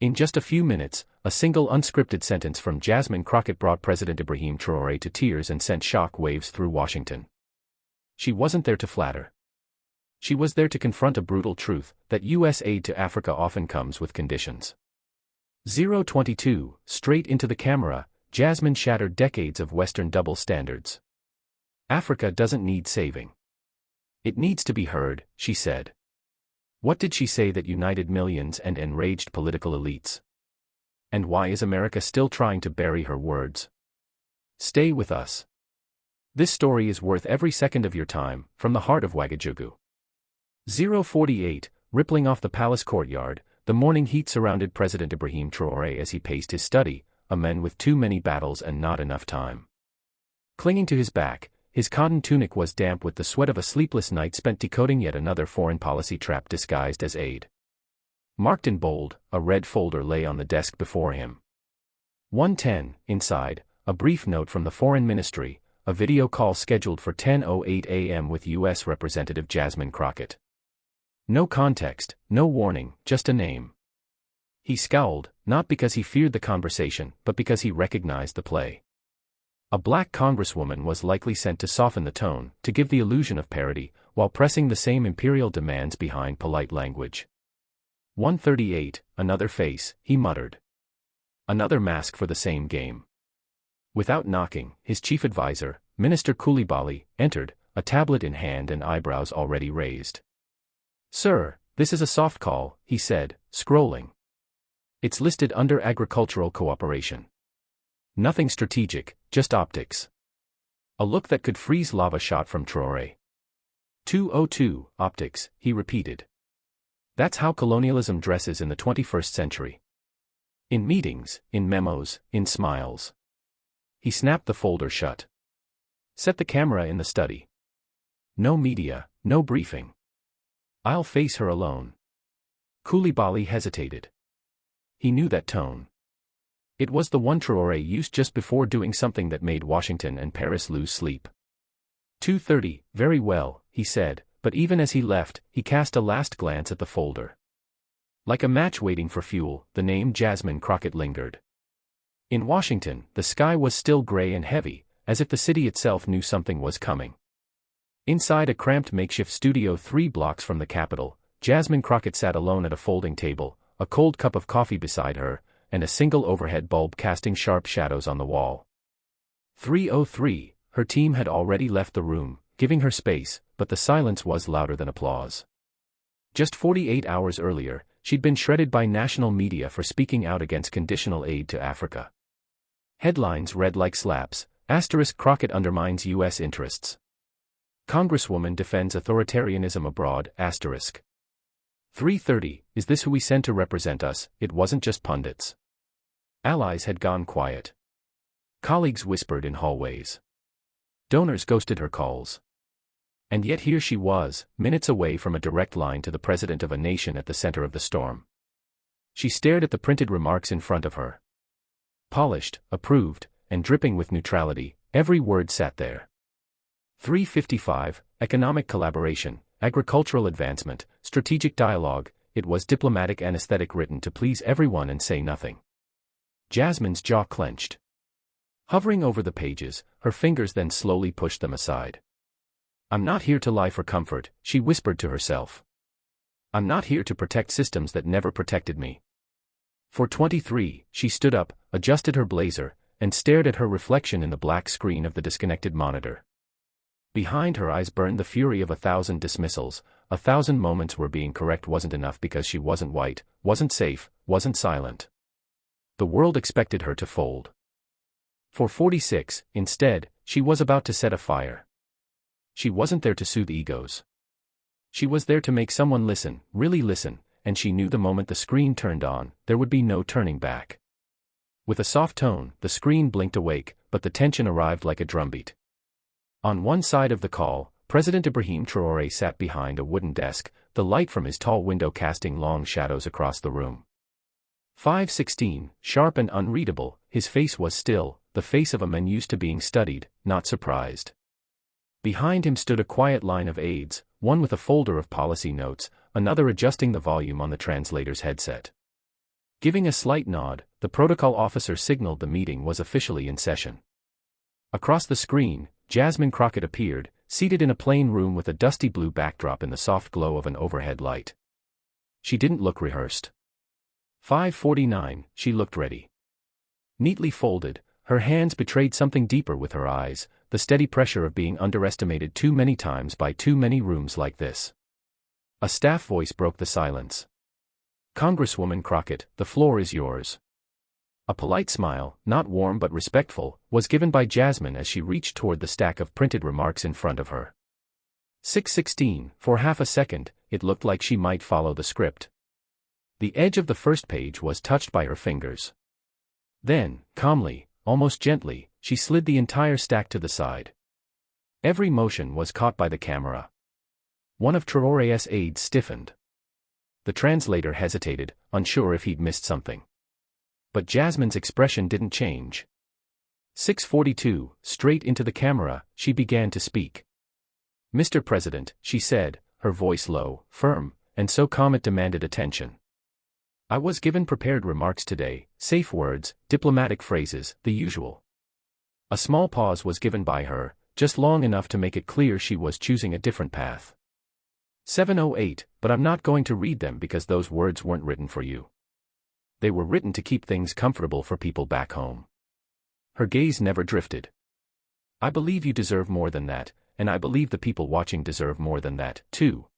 In just a few minutes, a single unscripted sentence from Jasmine Crockett brought President Ibrahim Traoré to tears and sent shock waves through Washington. She wasn't there to flatter. She was there to confront a brutal truth, that U.S. aid to Africa often comes with conditions. 022, straight into the camera, Jasmine shattered decades of Western double standards. Africa doesn't need saving. It needs to be heard, she said. What did she say that united millions and enraged political elites? And why is America still trying to bury her words? Stay with us. This story is worth every second of your time, from the heart of Ouagadougou. 048, rippling off the palace courtyard, the morning heat surrounded President Ibrahim Traoré as he paced his study, a man with too many battles and not enough time. Clinging to his back, his cotton tunic was damp with the sweat of a sleepless night spent decoding yet another foreign policy trap disguised as aid. Marked in bold, a red folder lay on the desk before him. 110, inside, a brief note from the Foreign Ministry, a video call scheduled for 10:08 a.m. with U.S. Representative Jasmine Crockett. No context, no warning, just a name. He scowled, not because he feared the conversation, but because he recognized the play. A black congresswoman was likely sent to soften the tone, to give the illusion of parody, while pressing the same imperial demands behind polite language. 138, another face, he muttered. Another mask for the same game. Without knocking, his chief advisor, Minister Coulibaly, entered, a tablet in hand and eyebrows already raised. Sir, this is a soft call, he said, scrolling. It's listed under agricultural cooperation. Nothing strategic, just optics. A look that could freeze lava shot from Traoré. 202, optics, he repeated. That's how colonialism dresses in the 21st century. In meetings, in memos, in smiles. He snapped the folder shut. Set the camera in the study. No media, no briefing. I'll face her alone. Coulibaly hesitated. He knew that tone. It was the one Traoré used just before doing something that made Washington and Paris lose sleep. 230, very well, he said, but even as he left, he cast a last glance at the folder. Like a match waiting for fuel, the name Jasmine Crockett lingered. In Washington, the sky was still gray and heavy, as if the city itself knew something was coming. Inside a cramped makeshift studio 3 blocks from the Capitol, Jasmine Crockett sat alone at a folding table, a cold cup of coffee beside her, and a single overhead bulb casting sharp shadows on the wall. 303, her team had already left the room, giving her space, but the silence was louder than applause. Just 48 hours earlier, she'd been shredded by national media for speaking out against conditional aid to Africa. Headlines read like slaps, * Crockett undermines U.S. interests. Congresswoman defends authoritarianism abroad, *. 330, is this who we sent to represent us? It wasn't just pundits. Allies had gone quiet. Colleagues whispered in hallways. Donors ghosted her calls. And yet here she was, minutes away from a direct line to the president of a nation at the center of the storm. She stared at the printed remarks in front of her. Polished, approved, and dripping with neutrality, every word sat there. 355, economic collaboration, agricultural advancement, strategic dialogue, it was diplomatic anesthetic written to please everyone and say nothing. Jasmine's jaw clenched. Hovering over the pages, her fingers then slowly pushed them aside. I'm not here to lie for comfort, she whispered to herself. I'm not here to protect systems that never protected me. For 23, she stood up, adjusted her blazer, and stared at her reflection in the black screen of the disconnected monitor. Behind her eyes burned the fury of 1,000 dismissals, 1,000 moments where being correct wasn't enough because she wasn't white, wasn't safe, wasn't silent. The world expected her to fold. For 46, instead, she was about to set a fire. She wasn't there to soothe egos. She was there to make someone listen, really listen, and she knew the moment the screen turned on, there would be no turning back. With a soft tone, the screen blinked awake, but the tension arrived like a drumbeat. On one side of the call, President Ibrahim Traoré sat behind a wooden desk, the light from his tall window casting long shadows across the room. 516, sharp and unreadable, his face was still, the face of a man used to being studied, not surprised. Behind him stood a quiet line of aides, one with a folder of policy notes, another adjusting the volume on the translator's headset. Giving a slight nod, the protocol officer signaled the meeting was officially in session. Across the screen, Jasmine Crockett appeared, seated in a plain room with a dusty blue backdrop in the soft glow of an overhead light. She didn't look rehearsed. 5:49, she looked ready. Neatly folded, her hands betrayed something deeper with her eyes, the steady pressure of being underestimated too many times by too many rooms like this. A staff voice broke the silence. "Congresswoman Crockett, the floor is yours." A polite smile, not warm but respectful, was given by Jasmine as she reached toward the stack of printed remarks in front of her. 6:16, for half a second, it looked like she might follow the script. The edge of the first page was touched by her fingers. Then, calmly, almost gently, she slid the entire stack to the side. Every motion was caught by the camera. One of Traoré's aides stiffened. The translator hesitated, unsure if he'd missed something. But Jasmine's expression didn't change. 6:42, straight into the camera, she began to speak. "Mr. President," she said, her voice low, firm, and so calm it demanded attention. "I was given prepared remarks today, safe words, diplomatic phrases, the usual." A small pause was given by her, just long enough to make it clear she was choosing a different path. 7:08, but I'm not going to read them because those words weren't written for you. They were written to keep things comfortable for people back home. Her gaze never drifted. "I believe you deserve more than that, and I believe the people watching deserve more than that, too."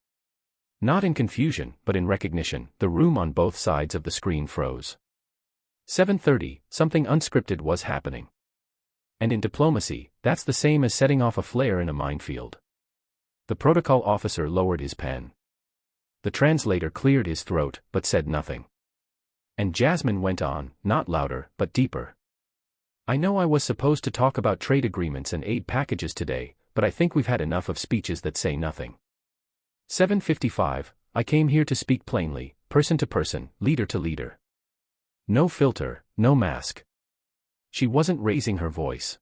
Not in confusion, but in recognition, the room on both sides of the screen froze. 7:30, something unscripted was happening. And in diplomacy, that's the same as setting off a flare in a minefield. The protocol officer lowered his pen. The translator cleared his throat, but said nothing. And Jasmine went on, not louder, but deeper. "I know I was supposed to talk about trade agreements and aid packages today, but I think we've had enough of speeches that say nothing. 7:55, I came here to speak plainly, person to person, leader to leader. No filter, no mask." She wasn't raising her voice.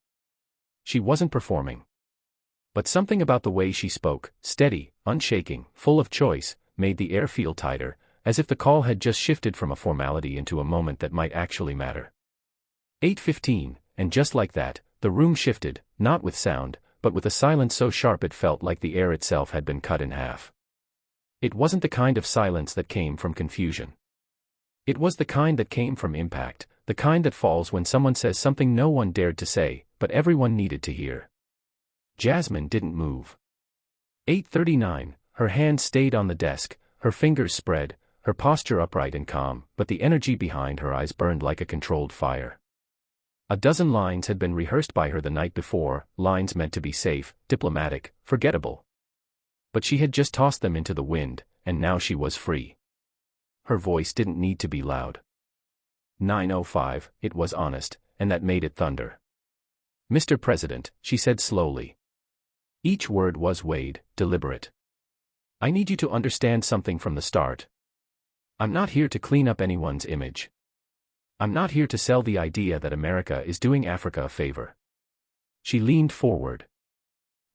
She wasn't performing. But something about the way she spoke, steady, unshaking, full of choice, made the air feel tighter, as if the call had just shifted from a formality into a moment that might actually matter. 8:15, and just like that, the room shifted, not with sound, but with a silence so sharp it felt like the air itself had been cut in half. It wasn't the kind of silence that came from confusion. It was the kind that came from impact, the kind that falls when someone says something no one dared to say, but everyone needed to hear. Jasmine didn't move. 8:39, her hands stayed on the desk, her fingers spread, her posture upright and calm, but the energy behind her eyes burned like a controlled fire. A dozen lines had been rehearsed by her the night before, lines meant to be safe, diplomatic, forgettable. But she had just tossed them into the wind, and now she was free. Her voice didn't need to be loud. 9:05, it was honest, and that made it thunder. "Mr. President," she said slowly. Each word was weighed, deliberate. "I need you to understand something from the start. I'm not here to clean up anyone's image. I'm not here to sell the idea that America is doing Africa a favor." She leaned forward.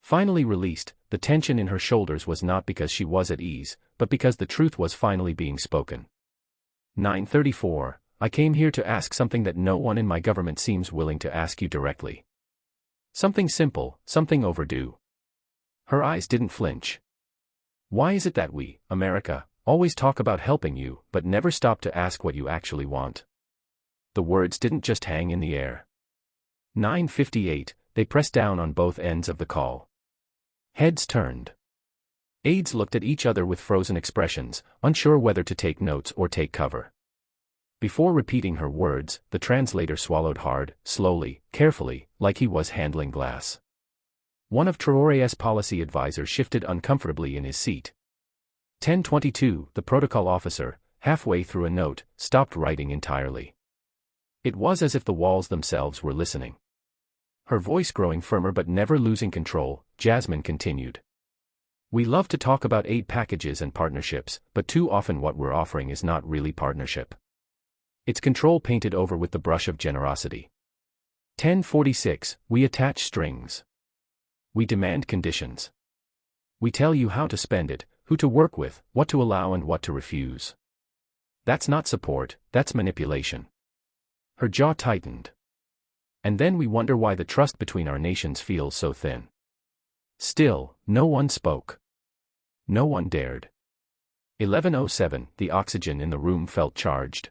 Finally released, the tension in her shoulders was not because she was at ease, but because the truth was finally being spoken. 9:34, I came here to ask something that no one in my government seems willing to ask you directly. Something simple, something overdue. Her eyes didn't flinch. Why is it that we, America, always talk about helping you, but never stop to ask what you actually want? The words didn't just hang in the air. 9:58, they pressed down on both ends of the call. Heads turned. Aides looked at each other with frozen expressions, unsure whether to take notes or take cover. Before repeating her words, the translator swallowed hard, slowly, carefully, like he was handling glass. One of Traoré's policy advisors shifted uncomfortably in his seat. 10:22, the protocol officer, halfway through a note, stopped writing entirely. It was as if the walls themselves were listening. Her voice growing firmer but never losing control, Jasmine continued. "We love to talk about aid packages and partnerships, but too often what we're offering is not really partnership. It's control painted over with the brush of generosity. 10:46, we attach strings. We demand conditions. We tell you how to spend it, who to work with, what to allow and what to refuse. That's not support, that's manipulation. Her jaw tightened. And then we wonder why the trust between our nations feels so thin. Still, no one spoke. No one dared. 11:07, the oxygen in the room felt charged.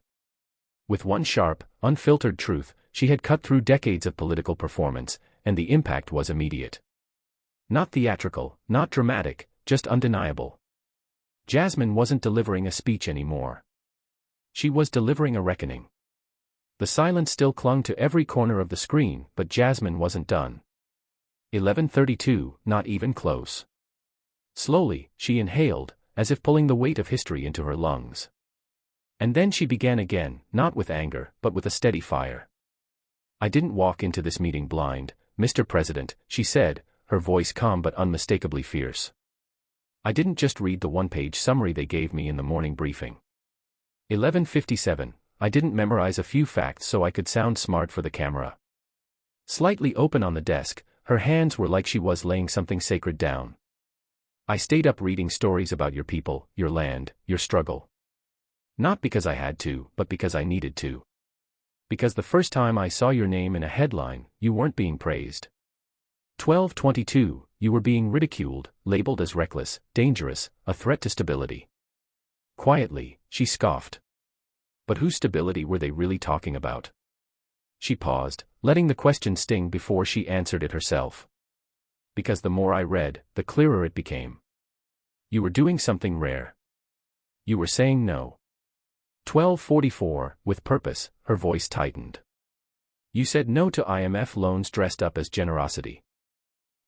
With one sharp, unfiltered truth, she had cut through decades of political performance, and the impact was immediate. Not theatrical, not dramatic, just undeniable. Jasmine wasn't delivering a speech anymore. She was delivering a reckoning. The silence still clung to every corner of the screen, but Jasmine wasn't done. 11:32, not even close. Slowly, she inhaled, as if pulling the weight of history into her lungs. And then she began again, not with anger, but with a steady fire. I didn't walk into this meeting blind, Mr. President, she said, her voice calm but unmistakably fierce. I didn't just read the one-page summary they gave me in the morning briefing. 11:57, I didn't memorize a few facts so I could sound smart for the camera. Slightly open on the desk, her hands were like she was laying something sacred down. I stayed up reading stories about your people, your land, your struggle. Not because I had to, but because I needed to. Because the first time I saw your name in a headline, you weren't being praised. 12:22, you were being ridiculed, labeled as reckless, dangerous, a threat to stability. Quietly, she scoffed. But whose stability were they really talking about? She paused, letting the question sting before she answered it herself. Because the more I read, the clearer it became. You were doing something rare. You were saying no. 12:44, with purpose, her voice tightened. You said no to IMF loans dressed up as generosity.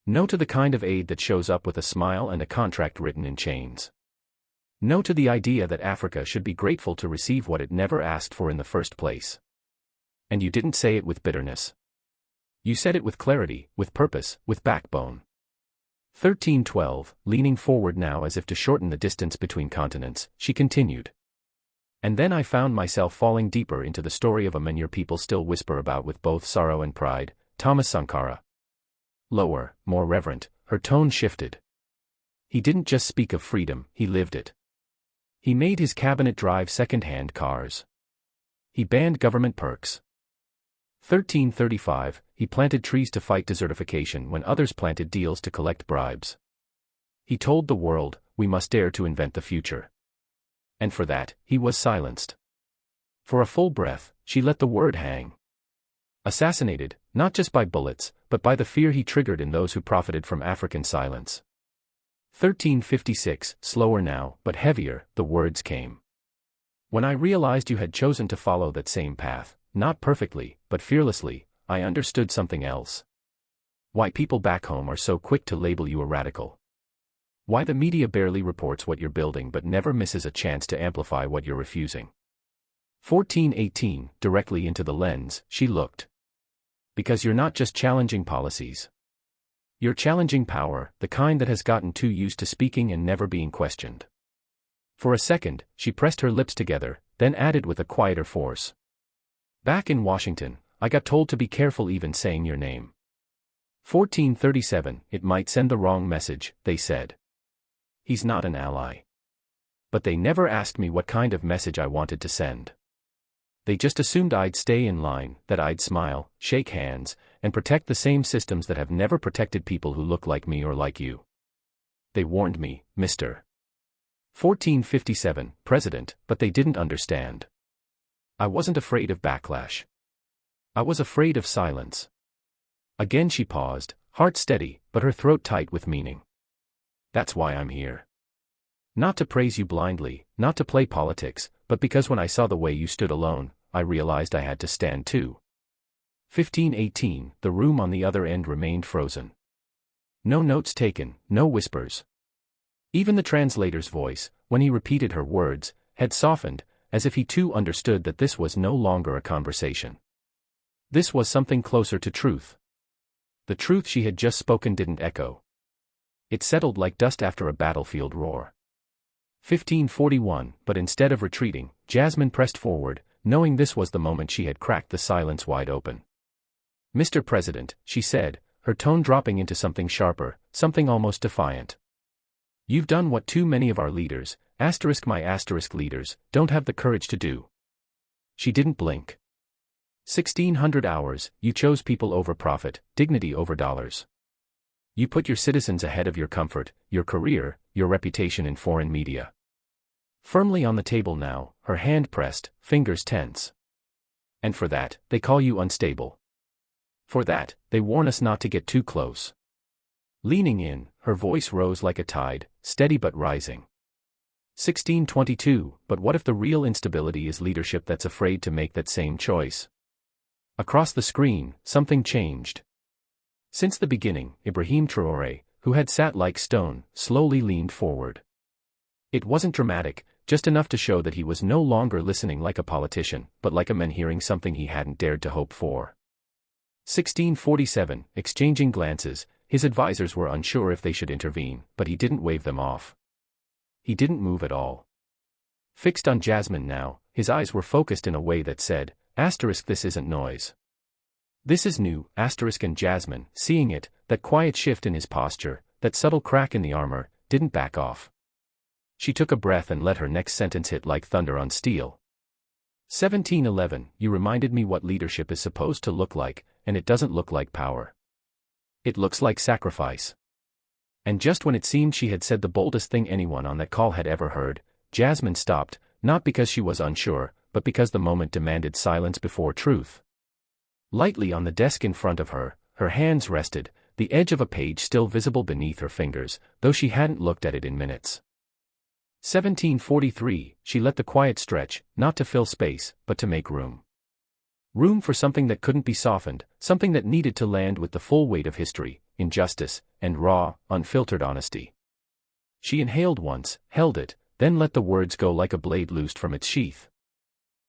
No to the kind of aid that shows up with a smile and a contract written in chains. No to the idea that Africa should be grateful to receive what it never asked for in the first place. And you didn't say it with bitterness. You said it with clarity, with purpose, with backbone. 13:12, leaning forward now as if to shorten the distance between continents, she continued. And then I found myself falling deeper into the story of a man your people still whisper about with both sorrow and pride, Thomas Sankara. Lower, more reverent, her tone shifted. He didn't just speak of freedom, he lived it. He made his cabinet drive second-hand cars. He banned government perks. 13:35, he planted trees to fight desertification when others planted deals to collect bribes. He told the world, we must dare to invent the future. And for that, he was silenced. For a full breath, she let the word hang. Assassinated, not just by bullets, but by the fear he triggered in those who profited from African silence. 13:56, slower now, but heavier, the words came. When I realized you had chosen to follow that same path, not perfectly, but fearlessly, I understood something else. Why people back home are so quick to label you a radical. Why the media barely reports what you're building but never misses a chance to amplify what you're refusing. 14:18, directly into the lens, she looked. Because you're not just challenging policies. You're challenging power, the kind that has gotten too used to speaking and never being questioned. For a second, she pressed her lips together, then added with a quieter force. Back in Washington, I got told to be careful even saying your name. 14:37, it might send the wrong message, they said. He's not an ally. But they never asked me what kind of message I wanted to send. They just assumed I'd stay in line, that I'd smile, shake hands, and protect the same systems that have never protected people who look like me or like you. They warned me, Mr. 14:57, President, but they didn't understand. I wasn't afraid of backlash. I was afraid of silence. Again she paused, heart steady, but her throat tight with meaning. That's why I'm here. Not to praise you blindly, not to play politics, but because when I saw the way you stood alone, I realized I had to stand too. 15:18, the room on the other end remained frozen. No notes taken, no whispers. Even the translator's voice, when he repeated her words, had softened, as if he too understood that this was no longer a conversation. This was something closer to truth. The truth she had just spoken didn't echo. It settled like dust after a battlefield roar. 15:41, but instead of retreating, Jasmine pressed forward, knowing this was the moment she had cracked the silence wide open. Mr. President, she said, her tone dropping into something sharper, something almost defiant. You've done what too many of our leaders, my leaders don't have the courage to do. She didn't blink. 1600 hours, you chose people over profit, dignity over dollars. You put your citizens ahead of your comfort, your career, your reputation in foreign media. Firmly on the table now, her hand pressed, fingers tense. And for that, they call you unstable. For that, they warn us not to get too close. Leaning in, her voice rose like a tide, steady but rising. 1622, but what if the real instability is leadership that's afraid to make that same choice? Across the screen, something changed. Since the beginning, Ibrahim Traoré, who had sat like stone, slowly leaned forward. It wasn't dramatic, just enough to show that he was no longer listening like a politician, but like a man hearing something he hadn't dared to hope for. 1647, exchanging glances, his advisors were unsure if they should intervene, but he didn't wave them off. He didn't move at all. Fixed on Jasmine now, his eyes were focused in a way that said, "This isn't noise. This is new." And Jasmine, seeing it, that quiet shift in his posture, that subtle crack in the armor, didn't back off. She took a breath and let her next sentence hit like thunder on steel. 1711, you reminded me what leadership is supposed to look like, and it doesn't look like power. It looks like sacrifice. And just when it seemed she had said the boldest thing anyone on that call had ever heard, Jasmine stopped, not because she was unsure, but because the moment demanded silence before truth. Lightly on the desk in front of her, her hands rested, the edge of a page still visible beneath her fingers, though she hadn't looked at it in minutes. 1743, she let the quiet stretch, not to fill space, but to make room. Room for something that couldn't be softened, something that needed to land with the full weight of history, injustice, and raw, unfiltered honesty. She inhaled once, held it, then let the words go like a blade loosed from its sheath.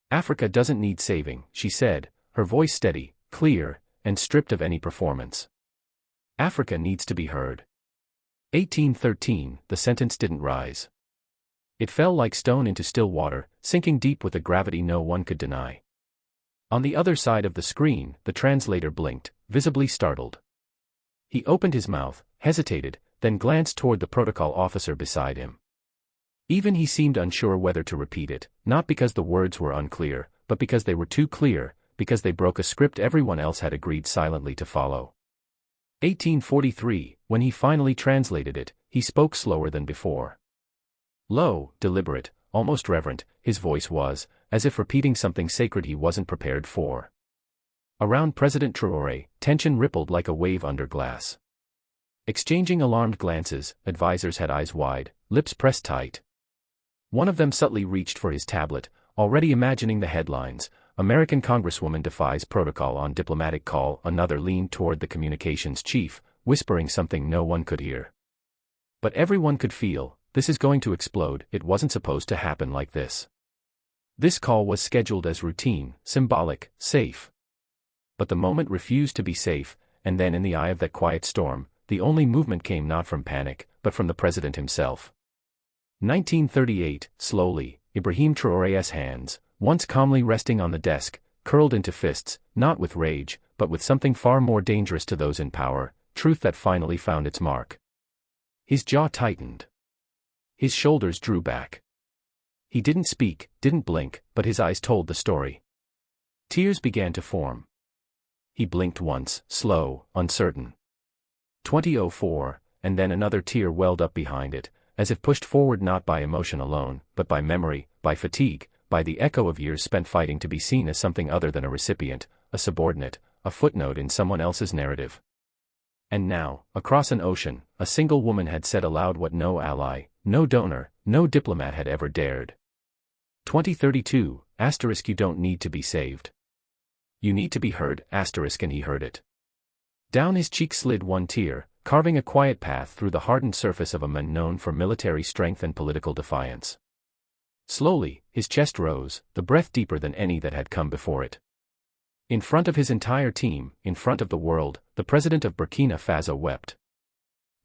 Africa doesn't need saving, she said, her voice steady, clear, and stripped of any performance. Africa needs to be heard. 1813, the sentence didn't rise. It fell like stone into still water, sinking deep with a gravity no one could deny. On the other side of the screen, the translator blinked, visibly startled. He opened his mouth, hesitated, then glanced toward the protocol officer beside him. Even he seemed unsure whether to repeat it, not because the words were unclear, but because they were too clear, because they broke a script everyone else had agreed silently to follow. 1843, when he finally translated it, he spoke slower than before. Low, deliberate, almost reverent, his voice was, as if repeating something sacred he wasn't prepared for. Around President Traoré, tension rippled like a wave under glass. Exchanging alarmed glances, advisors had eyes wide, lips pressed tight. One of them subtly reached for his tablet, already imagining the headlines, "American Congresswoman defies protocol on diplomatic call." Another leaned toward the communications chief, whispering something no one could hear. But everyone could feel, this is going to explode. It wasn't supposed to happen like this. This call was scheduled as routine, symbolic, safe. But the moment refused to be safe, and then in the eye of that quiet storm, the only movement came not from panic, but from the president himself. 1938, slowly, Ibrahim Traoré's hands, once calmly resting on the desk, curled into fists, not with rage, but with something far more dangerous to those in power, truth that finally found its mark. His jaw tightened. His shoulders drew back. He didn't speak, didn't blink, but his eyes told the story. Tears began to form. He blinked once, slow, uncertain. 2004, and then another tear welled up behind it, as if pushed forward not by emotion alone, but by memory, by fatigue, by the echo of years spent fighting to be seen as something other than a recipient, a subordinate, a footnote in someone else's narrative. And now, across an ocean, a single woman had said aloud what no ally, no donor, no diplomat had ever dared. 2032, *, you don't need to be saved. You need to be heard, *, and he heard it. Down his cheek slid one tear, carving a quiet path through the hardened surface of a man known for military strength and political defiance. Slowly, his chest rose, the breath deeper than any that had come before it. In front of his entire team, in front of the world, the president of Burkina Faso wept.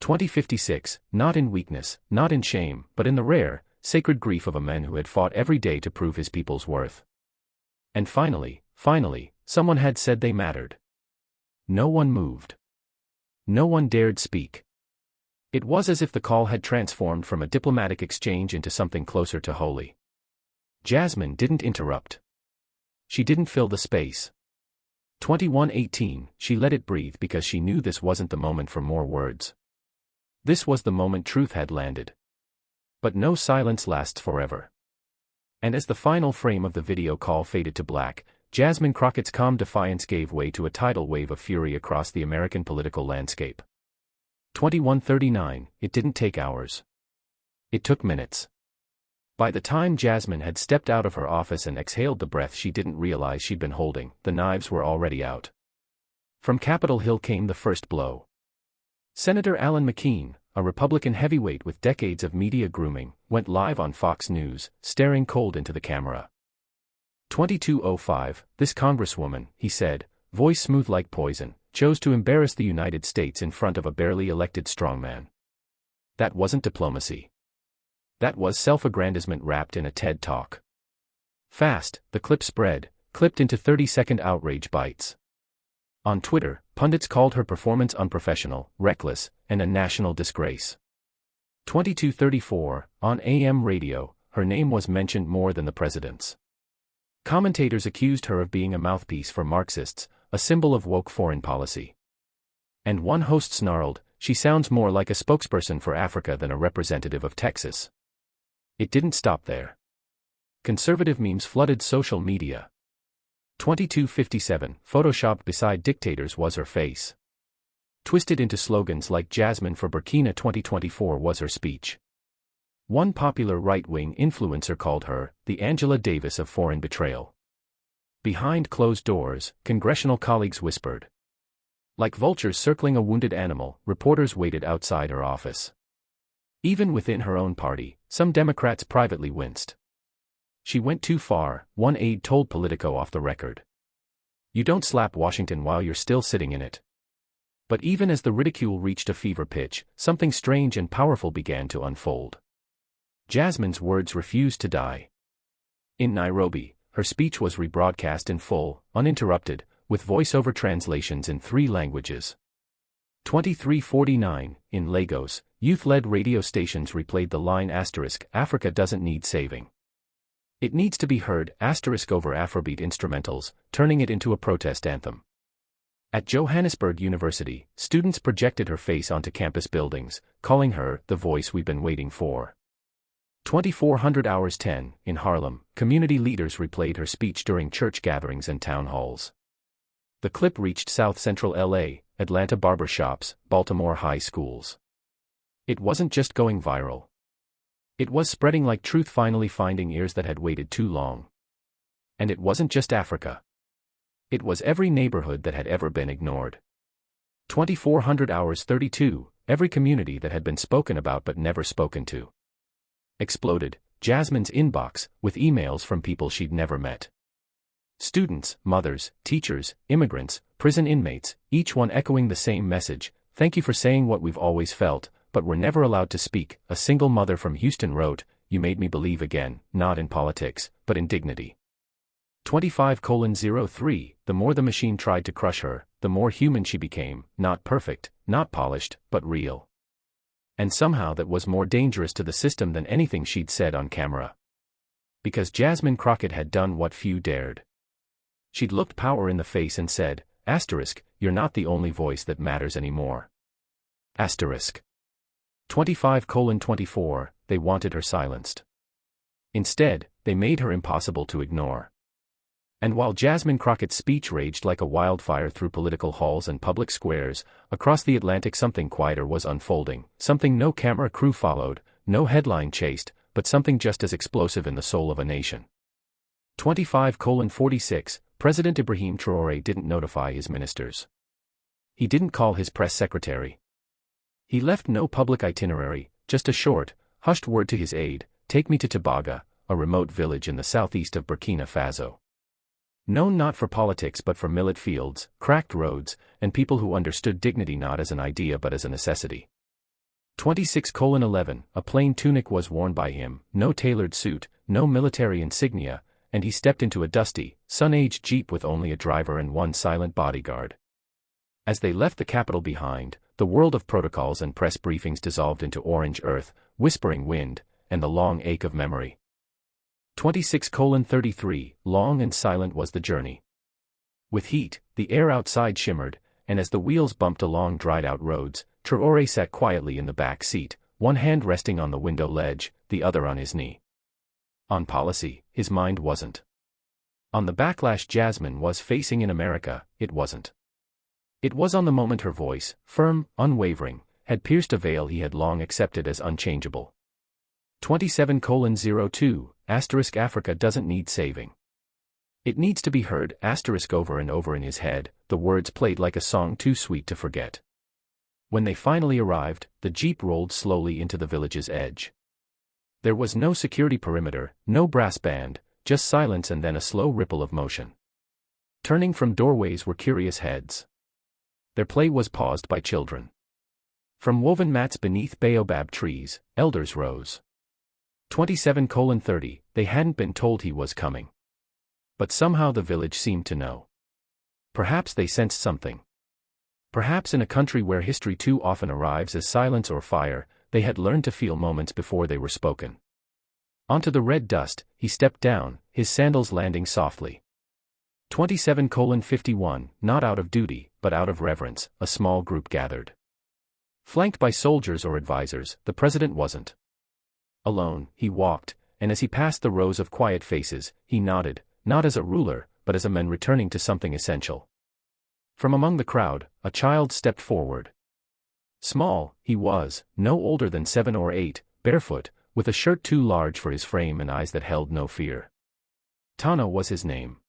2056, not in weakness, not in shame, but in the rare, sacred grief of a man who had fought every day to prove his people's worth. And finally, someone had said they mattered. No one moved. No one dared speak. It was as if the call had transformed from a diplomatic exchange into something closer to holy. Jasmine didn't interrupt. She didn't fill the space. 21:18, she let it breathe because she knew this wasn't the moment for more words. This was the moment truth had landed. But no silence lasts forever. And as the final frame of the video call faded to black, Jasmine Crockett's calm defiance gave way to a tidal wave of fury across the American political landscape. 21:39, it didn't take hours. It took minutes. By the time Jasmine had stepped out of her office and exhaled the breath she didn't realize she'd been holding, the knives were already out. From Capitol Hill came the first blow. Senator Alan McKean, a Republican heavyweight with decades of media grooming, went live on Fox News, staring cold into the camera. 22:05, this Congresswoman, he said, voice smooth like poison, chose to embarrass the United States in front of a barely elected strongman. That wasn't diplomacy. That was self-aggrandizement wrapped in a TED Talk. Fast, the clip spread, clipped into 30-second outrage bites. On Twitter, pundits called her performance unprofessional, reckless, and a national disgrace. 22:34, on AM radio, her name was mentioned more than the president's. Commentators accused her of being a mouthpiece for Marxists, a symbol of woke foreign policy. And one host snarled, she sounds more like a spokesperson for Africa than a representative of Texas. It didn't stop there. Conservative memes flooded social media. 22:57, photoshopped beside dictators was her face. Twisted into slogans like Jasmine for Burkina 2024 was her speech. One popular right-wing influencer called her the Angela Davis of foreign betrayal. Behind closed doors, congressional colleagues whispered. Like vultures circling a wounded animal, reporters waited outside her office. Even within her own party, some Democrats privately winced. She went too far, one aide told Politico off the record. You don't slap Washington while you're still sitting in it. But even as the ridicule reached a fever pitch, something strange and powerful began to unfold. Jasmine's words refused to die. In Nairobi, her speech was rebroadcast in full, uninterrupted, with voice-over translations in 3 languages. 23:49, in Lagos, youth-led radio stations replayed the line *Africa doesn't need saving. It needs to be heard *, over Afrobeat instrumentals, turning it into a protest anthem. At Johannesburg University, students projected her face onto campus buildings, calling her the voice we've been waiting for. 2400 hours 10, in Harlem, community leaders replayed her speech during church gatherings and town halls. The clip reached South Central LA, Atlanta barber shops, Baltimore high schools. It wasn't just going viral. It was spreading like truth finally finding ears that had waited too long. And it wasn't just Africa. It was every neighborhood that had ever been ignored. 2400 hours 32, every community that had been spoken about but never spoken to. Exploded, Jasmine's inbox, with emails from people she'd never met. Students, mothers, teachers, immigrants, prison inmates, each one echoing the same message, thank you for saying what we've always felt, but we're never allowed to speak. A single mother from Houston wrote, you made me believe again, not in politics, but in dignity. 25:03, the more the machine tried to crush her, the more human she became, not perfect, not polished, but real. And somehow that was more dangerous to the system than anything she'd said on camera. Because Jasmine Crockett had done what few dared. She'd looked power in the face and said, you're not the only voice that matters anymore. 25:24, they wanted her silenced. Instead, they made her impossible to ignore. And while Jasmine Crockett's speech raged like a wildfire through political halls and public squares, across the Atlantic something quieter was unfolding, something no camera crew followed, no headline chased, but something just as explosive in the soul of a nation. 25:46, President Ibrahim Traoré didn't notify his ministers. He didn't call his press secretary. He left no public itinerary, just a short, hushed word to his aide, take me to Tabaga, a remote village in the southeast of Burkina Faso. Known not for politics but for millet fields, cracked roads, and people who understood dignity not as an idea but as a necessity. 26:11, a plain tunic was worn by him, no tailored suit, no military insignia, and he stepped into a dusty, sun-aged jeep with only a driver and one silent bodyguard. As they left the capital behind, the world of protocols and press briefings dissolved into orange earth, whispering wind, and the long ache of memory. 26:33, long and silent was the journey. With heat, the air outside shimmered, and as the wheels bumped along dried-out roads, Traore sat quietly in the back seat, one hand resting on the window ledge, the other on his knee. On policy, his mind wasn't. On the backlash Jasmine was facing in America, it wasn't. It was on the moment her voice, firm, unwavering, had pierced a veil he had long accepted as unchangeable. 27:02, Africa doesn't need saving. It needs to be heard, over and over in his head, the words played like a song too sweet to forget. When they finally arrived, the jeep rolled slowly into the village's edge. There was no security perimeter, no brass band, just silence and then a slow ripple of motion. Turning from doorways were curious heads. Their play was paused by children. From woven mats beneath baobab trees, elders rose. 27:30, they hadn't been told he was coming. But somehow the village seemed to know. Perhaps they sensed something. Perhaps in a country where history too often arrives as silence or fire, they had learned to feel moments before they were spoken. Onto the red dust, he stepped down, his sandals landing softly. 27:51, not out of duty, but out of reverence, a small group gathered. Flanked by soldiers or advisors, the president wasn't. Alone, he walked, and as he passed the rows of quiet faces, he nodded, not as a ruler, but as a man returning to something essential. From among the crowd, a child stepped forward. Small, he was, no older than 7 or 8, barefoot, with a shirt too large for his frame and eyes that held no fear. Tano was his name.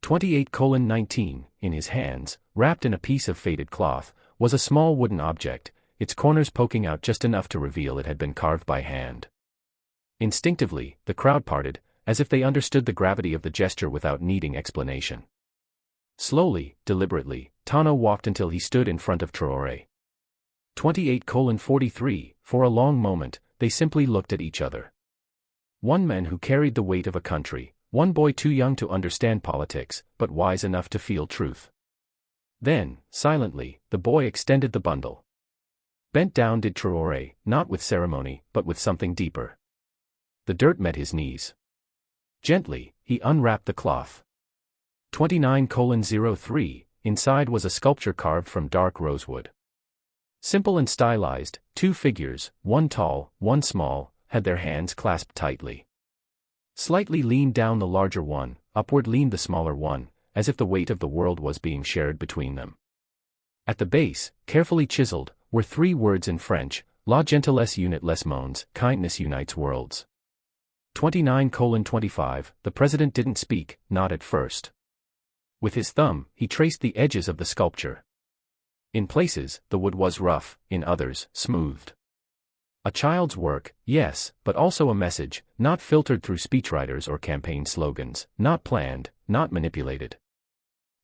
28:19, in his hands, wrapped in a piece of faded cloth, was a small wooden object, its corners poking out just enough to reveal it had been carved by hand. Instinctively, the crowd parted, as if they understood the gravity of the gesture without needing explanation. Slowly, deliberately, Tano walked until he stood in front of Traore. 28:43, for a long moment, they simply looked at each other. One man who carried the weight of a country, one boy too young to understand politics, but wise enough to feel truth. Then, silently, the boy extended the bundle. Bent down did Traore, not with ceremony, but with something deeper. The dirt met his knees. Gently, he unwrapped the cloth. 29:03, inside was a sculpture carved from dark rosewood. Simple and stylized, 2 figures, one tall, one small, had their hands clasped tightly. Slightly leaned down the larger one, upward leaned the smaller one, as if the weight of the world was being shared between them. At the base, carefully chiseled, were 3 words in French, La gentillesse unit les mondes, kindness unites worlds. 29:25, the president didn't speak, not at first. With his thumb, he traced the edges of the sculpture. In places, the wood was rough, in others, smoothed. A child's work, yes, but also a message, not filtered through speechwriters or campaign slogans, not planned, not manipulated.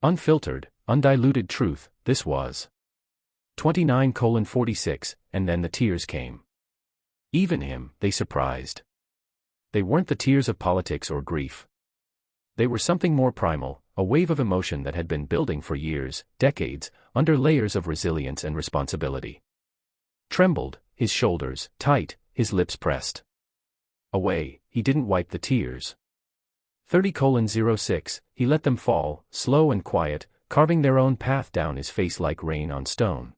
Unfiltered, undiluted truth, this was. 29:46, and then the tears came. Even him, they surprised. They weren't the tears of politics or grief. They were something more primal, a wave of emotion that had been building for years, decades, under layers of resilience and responsibility. Trembled, his shoulders tight, his lips pressed. Away, he didn't wipe the tears. 30:06, he let them fall, slow and quiet, carving their own path down his face like rain on stone.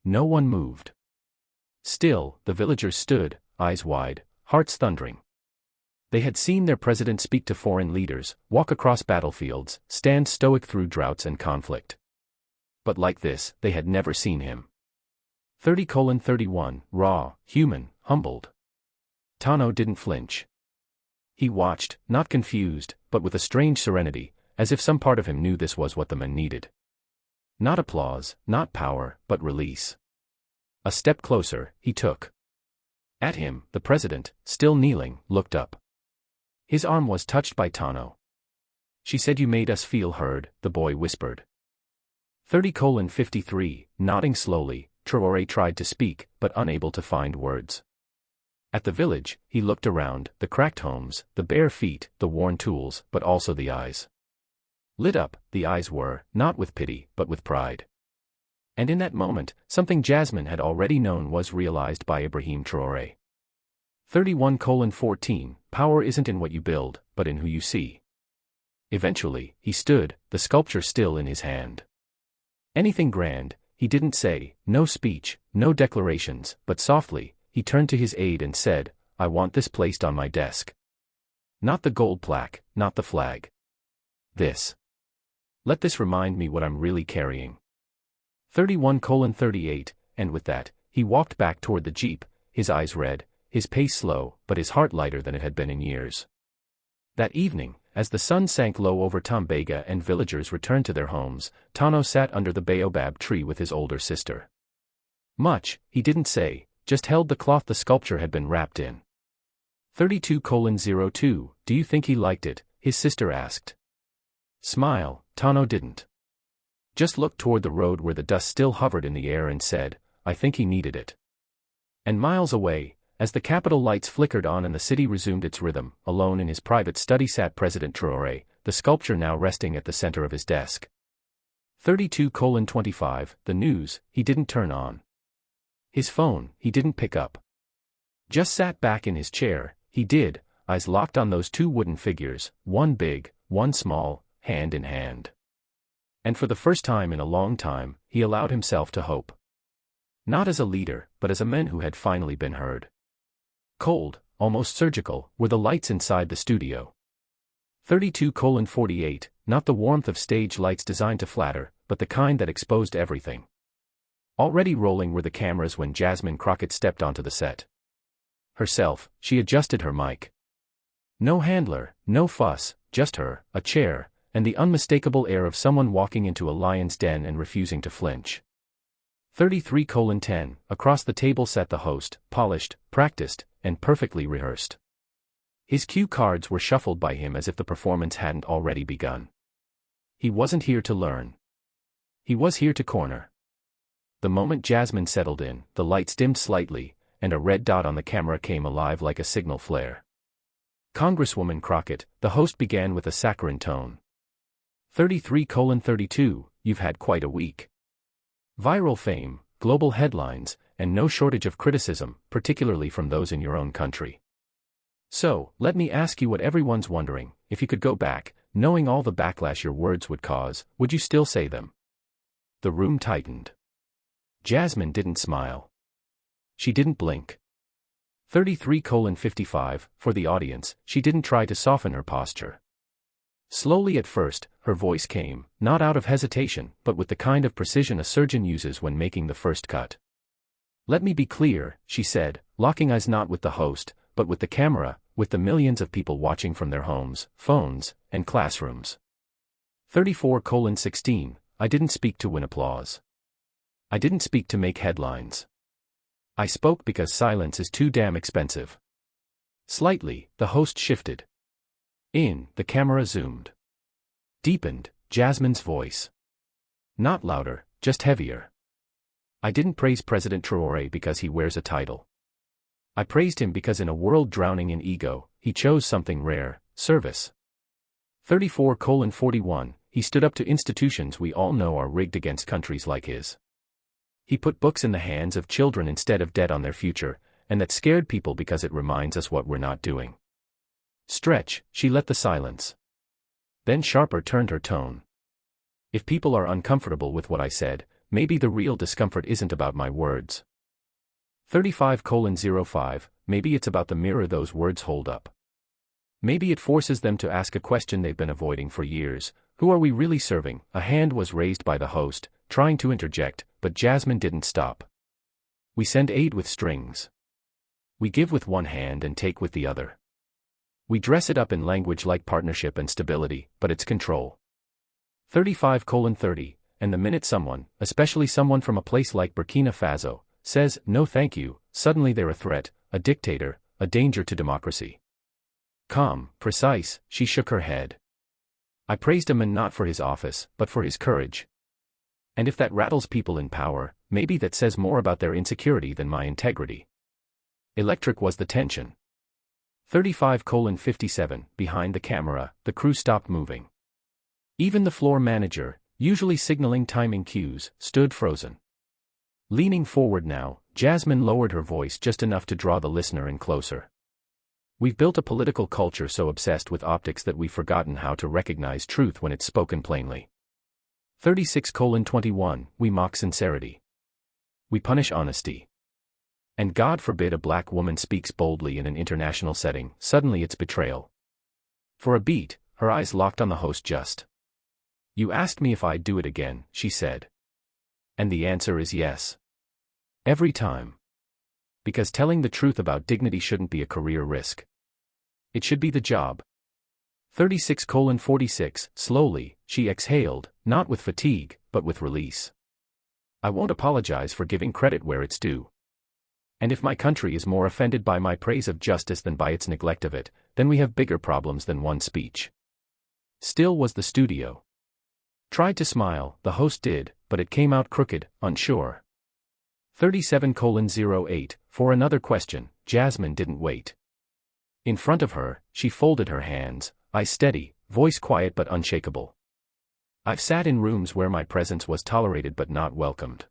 No one moved. Still, the villagers stood, eyes wide, hearts thundering. They had seen their president speak to foreign leaders, walk across battlefields, stand stoic through droughts and conflict. But like this, they had never seen him. 30:31, raw, human, humbled. Tano didn't flinch. He watched, not confused, but with a strange serenity, as if some part of him knew this was what the men needed. Not applause, not power, but release. A step closer, he took. At him, the president, still kneeling, looked up. His arm was touched by Tano. "She said you made us feel heard," the boy whispered. 30:53, nodding slowly, Traore tried to speak, but unable to find words. At the village, he looked around, the cracked homes, the bare feet, the worn tools, but also the eyes. Lit up, the eyes were, not with pity, but with pride. And in that moment, something Jasmine had already known was realized by Ibrahim Traoré. 31:14, power isn't in what you build, but in who you see. Eventually, he stood, the sculpture still in his hand. Anything grand, he didn't say, no speech, no declarations, but softly, he turned to his aide and said, I want this placed on my desk. Not the gold plaque, not the flag. This. Let this remind me what I'm really carrying. 31:38, and with that, he walked back toward the jeep, his eyes red, his pace slow, but his heart lighter than it had been in years. That evening, as the sun sank low over Tambega and villagers returned to their homes, Tano sat under the baobab tree with his older sister. Much, he didn't say, just held the cloth the sculpture had been wrapped in. 32:02, do you think he liked it? His sister asked. Smile, Tano didn't. Just looked toward the road where the dust still hovered in the air and said, I think he needed it. And miles away, as the capital lights flickered on and the city resumed its rhythm, alone in his private study sat President Traoré, the sculpture now resting at the center of his desk. 32:25, the news, he didn't turn on. His phone, he didn't pick up. Just sat back in his chair, he did, eyes locked on those two wooden figures, one big, one small, hand in hand. And for the first time in a long time, he allowed himself to hope. Not as a leader, but as a man who had finally been heard. Cold, almost surgical, were the lights inside the studio. 32:48, not the warmth of stage lights designed to flatter, but the kind that exposed everything. Already rolling were the cameras when Jasmine Crockett stepped onto the set. Herself, she adjusted her mic. No handler, no fuss, just her, a chair, and the unmistakable air of someone walking into a lion's den and refusing to flinch. 33:10, across the table sat the host, polished, practiced, and perfectly rehearsed. His cue cards were shuffled by him as if the performance hadn't already begun. He wasn't here to learn. He was here to corner. The moment Jasmine settled in, the lights dimmed slightly, and a red dot on the camera came alive like a signal flare. Congresswoman Crockett, the host began with a saccharine tone. 33:32, you've had quite a week. Viral fame, global headlines, and no shortage of criticism, particularly from those in your own country. So, let me ask you what everyone's wondering, if you could go back, knowing all the backlash your words would cause, would you still say them? The room tightened. Jasmine didn't smile. She didn't blink. 33:55, for the audience, she didn't try to soften her posture. Slowly at first, her voice came, not out of hesitation, but with the kind of precision a surgeon uses when making the first cut. Let me be clear, she said, locking eyes not with the host, but with the camera, with the millions of people watching from their homes, phones, and classrooms. 34:16, I didn't speak to win applause. I didn't speak to make headlines. I spoke because silence is too damn expensive. Slightly, the host shifted. The camera zoomed. Deepened, Jasmine's voice. Not louder, just heavier. I didn't praise President Traoré because he wears a title. I praised him because in a world drowning in ego, he chose something rare, service. 34:41, he stood up to institutions we all know are rigged against countries like his. He put books in the hands of children instead of debt on their future, and that scared people because it reminds us what we're not doing. Stretch, she let the silence. Then sharper turned her tone. If people are uncomfortable with what I said, maybe the real discomfort isn't about my words. 35:05, maybe it's about the mirror those words hold up. Maybe it forces them to ask a question they've been avoiding for years, who are we really serving? A hand was raised by the host, trying to interject, but Jasmine didn't stop. We send aid with strings. We give with one hand and take with the other. We dress it up in language like partnership and stability, but it's control. 35:30, and the minute someone, especially someone from a place like Burkina Faso, says, no thank you, suddenly they're a threat, a dictator, a danger to democracy. Calm, precise, she shook her head. I praised a man not for his office, but for his courage. And if that rattles people in power, maybe that says more about their insecurity than my integrity. Electric was the tension. 35:57, behind the camera, the crew stopped moving. Even the floor manager, usually signaling timing cues, stood frozen. Leaning forward now, Jasmine lowered her voice just enough to draw the listener in closer. We've built a political culture so obsessed with optics that we've forgotten how to recognize truth when it's spoken plainly. 36:21 We mock sincerity. We punish honesty. And God forbid a black woman speaks boldly in an international setting, suddenly it's betrayal. For a beat, her eyes locked on the host just. You asked me if I'd do it again, she said. And the answer is yes. Every time. Because telling the truth about dignity shouldn't be a career risk. It should be the job. 36:46 Slowly, she exhaled, not with fatigue, but with release. I won't apologize for giving credit where it's due. And if my country is more offended by my praise of justice than by its neglect of it, then we have bigger problems than one speech. Still was the studio. Tried to smile, the host did, but it came out crooked, unsure. 37:08 For another question, Jasmine didn't wait. In front of her, she folded her hands, eyes steady, voice quiet but unshakable. I've sat in rooms where my presence was tolerated but not welcomed.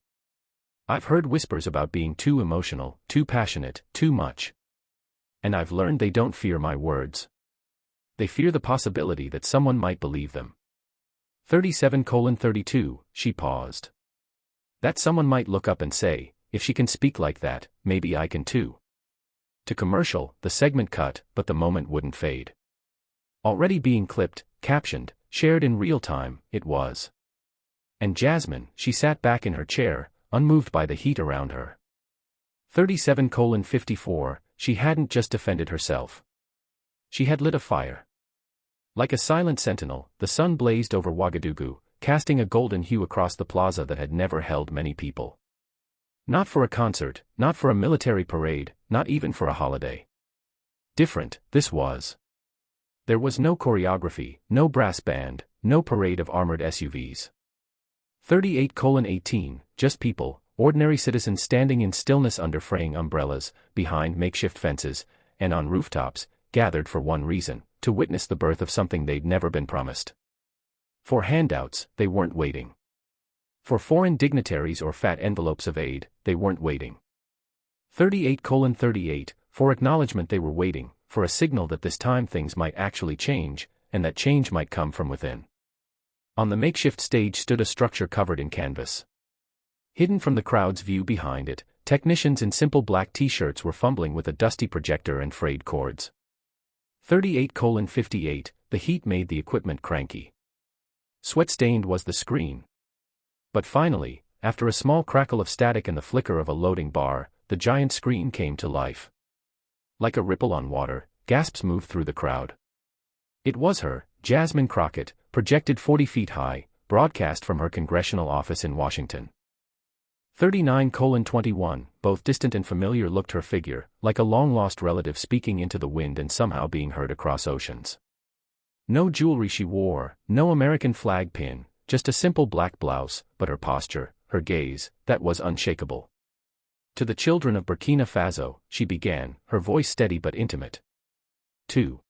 I've heard whispers about being too emotional, too passionate, too much. And I've learned they don't fear my words. They fear the possibility that someone might believe them. 37:32 She paused. That someone might look up and say, if she can speak like that, maybe I can too. To commercial, the segment cut, but the moment wouldn't fade. Already being clipped, captioned, shared in real time, it was. And Jasmine, she sat back in her chair, unmoved by the heat around her. 37:54 She hadn't just defended herself. She had lit a fire. Like a silent sentinel, the sun blazed over Ouagadougou, casting a golden hue across the plaza that had never held many people. Not for a concert, not for a military parade, not even for a holiday. Different, this was. There was no choreography, no brass band, no parade of armored SUVs. 38:18 Just people, ordinary citizens standing in stillness under fraying umbrellas, behind makeshift fences, and on rooftops, gathered for one reason, to witness the birth of something they'd never been promised. For handouts, they weren't waiting. For foreign dignitaries or fat envelopes of aid, they weren't waiting. 38:38 For acknowledgement they were waiting, for a signal that this time things might actually change, and that change might come from within. On the makeshift stage stood a structure covered in canvas. Hidden from the crowd's view behind it, technicians in simple black t-shirts were fumbling with a dusty projector and frayed cords. 38:58 The heat made the equipment cranky. Sweat-stained was the screen. But finally, after a small crackle of static and the flicker of a loading bar, the giant screen came to life. Like a ripple on water, gasps moved through the crowd. It was her, Jasmine Crockett, projected 40 feet high, broadcast from her congressional office in Washington. 39:21 Both distant and familiar looked her figure, like a long-lost relative speaking into the wind and somehow being heard across oceans. No jewelry she wore, no American flag pin, just a simple black blouse, but her posture, her gaze, that was unshakable. To the children of Burkina Faso, she began, her voice steady but intimate. 2.